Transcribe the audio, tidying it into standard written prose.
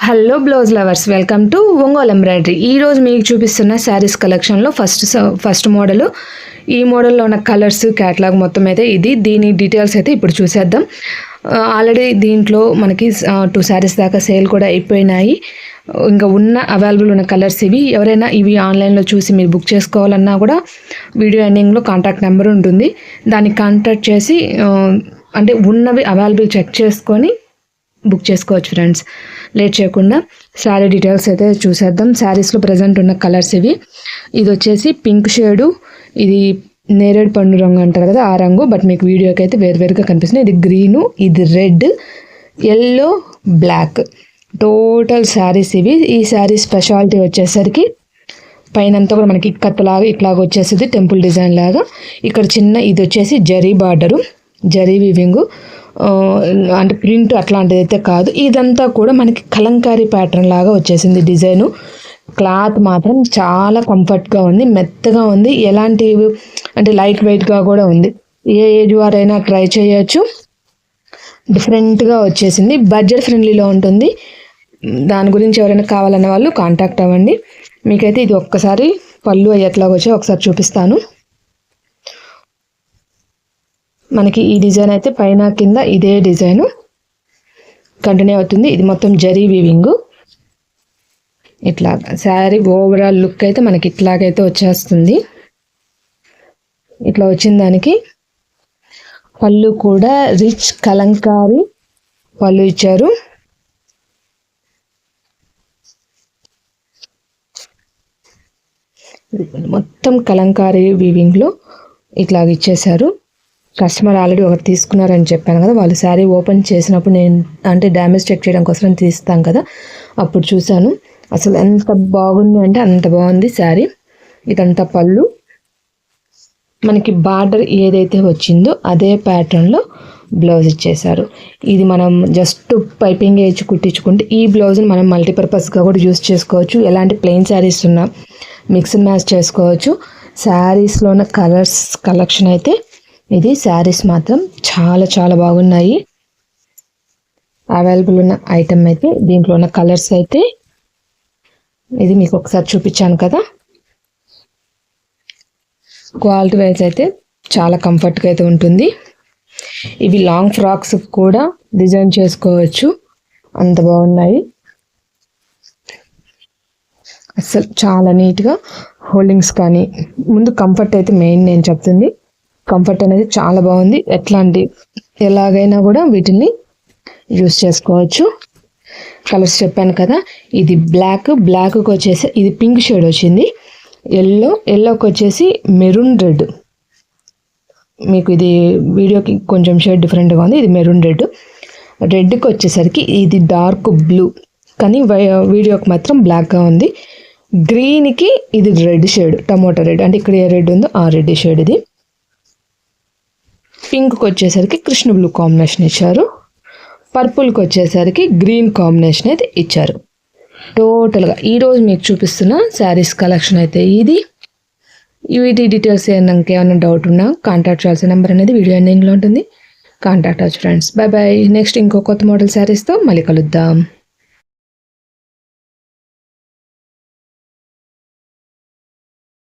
Hello blouse lovers, welcome to Ongole embroidery. ఈరోజు మీకు చూపిస్తున్న శారీస్ కలెక్షన్లో ఫస్ట్ మోడల్. ఈ మోడల్లో ఉన్న కలర్స్ క్యాటలాగ్ మొత్తం అయితే దీని డీటెయిల్స్ అయితే ఇప్పుడు చూసేద్దాం. ఆల్రెడీ దీంట్లో మనకి 2 శారీస్ దాకా సేల్ కూడా అయిపోయినాయి. ఇంకా అవైలబుల్ ఉన్న కలర్స్ ఇవి. ఎవరైనా ఇవి ఆన్లైన్లో చూసి మీరు బుక్ చేసుకోవాలన్నా కూడా వీడియో ఎండింగ్లో కాంటాక్ట్ నెంబర్ ఉంటుంది. దానికి కాంటాక్ట్ చేసి అంటే ఉన్నవి అవైలబుల్ చెక్ చేసుకొని బుక్ చేసుకోవచ్చు ఫ్రెండ్స్. లేట్ చేయకుండా శారీ డీటెయిల్స్ అయితే చూసేద్దాం. శారీస్లో ప్రజెంట్ ఉన్న కలర్స్ ఇవి. ఇది వచ్చేసి పింక్ షేడు, ఇది నేరేడు పండు రంగు అంటారు కదా, ఆ రంగు. బట్ మీకు వీడియోకి అయితే వేరువేరుగా కనిపిస్తుంది. ఇది గ్రీను, ఇది red, yellow, black. Total saris ఇవి. ఈ శారీ స్పెషాలిటీ వచ్చేసరికి పైనంతా కూడా మనకి కత్తలాగా ఇట్లాగా వచ్చేసింది, టెంపుల్ డిజైన్ లాగా. ఇక్కడ చిన్న ఇది వచ్చేసి జరీ బార్డరు, జరీ వీవింగు, అంటే ప్రింట్ అట్లాంటిది అయితే కాదు. ఇదంతా కూడా మనకి కలంకారీ ప్యాటర్న్ లాగా వచ్చేసింది డిజైను. క్లాత్ మాత్రం చాలా కంఫర్ట్గా ఉంది, మెత్తగా ఉంది. ఎలాంటి అంటే లైట్ వెయిట్గా కూడా ఉంది. ఏ ఏజ్ వారైనా ట్రై చేయొచ్చు. డిఫరెంట్గా వచ్చేసింది, బడ్జెట్ ఫ్రెండ్లీలో ఉంటుంది. దాని గురించి ఎవరైనా కావాలన్న వాళ్ళు కాంటాక్ట్ అవ్వండి. మీకైతే ఇది ఒక్కసారి పళ్ళు ఎట్లాగ వచ్చాయో ఒకసారి చూపిస్తాను. మనకి ఈ డిజైన్ అయితే పైన కింద ఇదే డిజైను కంటిన్యూ అవుతుంది. ఇది మొత్తం జరీ వీవింగు. ఇట్లా శారీ ఓవరాల్ లుక్ అయితే మనకి ఇట్లాగైతే వచ్చేస్తుంది. ఇట్లా వచ్చిన దానికి పళ్ళు కూడా రిచ్ కలంకారీ పళ్ళు ఇచ్చారు. మొత్తం కలంకారీ వీవింగ్లో ఇట్లాగ ఇచ్చేసారు. కస్టమర్ ఆల్రెడీ ఒకటి తీసుకున్నారని చెప్పాను కదా, వాళ్ళు శారీ ఓపెన్ చేసినప్పుడు నేను అంటే డ్యామేజ్ చెక్ చేయడం కోసం తీస్తాం కదా, అప్పుడు చూశాను. అసలు ఎంత బాగుంది అంటే అంత బాగుంది శారీ. ఇదంతా పళ్ళు. మనకి బార్డర్ ఏదైతే వచ్చిందో అదే ప్యాటర్న్లో బ్లౌజ్ ఇచ్చేసారు. ఇది మనం జస్ట్ పైపింగ్ వేసి కుట్టించుకుంటే ఈ బ్లౌజ్ని మనం మల్టీపర్పస్గా కూడా యూస్ చేసుకోవచ్చు. ఎలాంటి ప్లెయిన్ శారీస్ ఉన్నా మిక్స్ అండ్ మ్యాచ్ చేసుకోవచ్చు. శారీస్లో ఉన్న కలర్స్ కలెక్షన్ అయితే ఇది. శారీస్ మాత్రం చాలా చాలా బాగున్నాయి. అవైలబుల్ ఉన్న ఐటమ్ అయితే దీంట్లో ఉన్న కలర్స్ అయితే ఇది మీకు ఒకసారి చూపించాను కదా. క్వాలిటీ వైజ్ అయితే చాలా కంఫర్ట్గా అయితే ఉంటుంది. ఇవి లాంగ్ ఫ్రాక్స్ కూడా డిజైన్ చేసుకోవచ్చు, అంత బాగున్నాయి. అసలు చాలా నీట్గా హోల్డింగ్స్ కానీ ముందు కంఫర్ట్ అయితే మెయిన్ నేను చెప్తుంది. కంఫర్ట్ అనేది చాలా బాగుంది. ఎలాగైనా కూడా వీటిని యూస్ చేసుకోవచ్చు. కలర్స్ చెప్పాను కదా, ఇది బ్లాక్కి వచ్చేసి ఇది పింక్ షేడ్ వచ్చింది. ఎల్లోకి వచ్చేసి మెరూన్ రెడ్. మీకు ఇది వీడియోకి కొంచెం షేడ్ డిఫరెంట్గా ఉంది. ఇది మెరూన్ రెడ్కి వచ్చేసరికి ఇది డార్క్ బ్లూ, కానీ వీడియోకి మాత్రం బ్లాక్గా ఉంది. గ్రీన్కి ఇది రెడ్ షేడ్, టమోటా రెడ్, అంటే ఇక్కడ ఏ రెడ్ ఉందో ఆ రెడ్ షేడ్ ఇది. పింక్కి వచ్చేసరికి కృష్ణ బ్లూ కాంబినేషన్ ఇచ్చారు. పర్పుల్కి వచ్చేసరికి గ్రీన్ కాంబినేషన్ అయితే ఇచ్చారు. టోటల్గా ఈరోజు మీకు చూపిస్తున్న శారీస్ కలెక్షన్ అయితే ఇది. వీటి డీటెయిల్స్ ఏమన్నా డౌట్ ఉన్నా కాంటాక్ట్ చేయాల్సిన నెంబర్ అనేది వీడియో ఎండింగ్లో ఉంటుంది. కాంటాక్ట్ అవ్వచ్చు ఫ్రెండ్స్. Bye bye. నెక్స్ట్ ఇంకో కొత్త మోడల్ శారీస్తో మళ్ళీ కలుద్దాం.